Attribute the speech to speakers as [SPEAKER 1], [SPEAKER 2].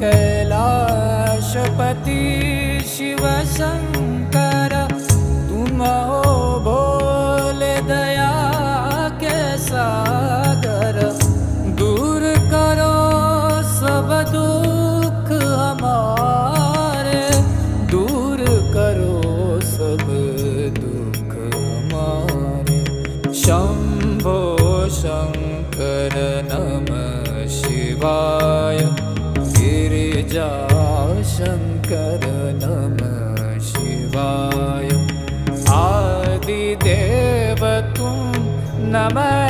[SPEAKER 1] कैलाशपति शिव शंकर, तुम हो भोले दया के सागर। दूर करो सब दुख हमारे, दूर करो सब दुख हमारे। शंभो शंकर नमः शिवाय, गिरिजा शंकर नमः शिवाय। आदिदेव तुम नमः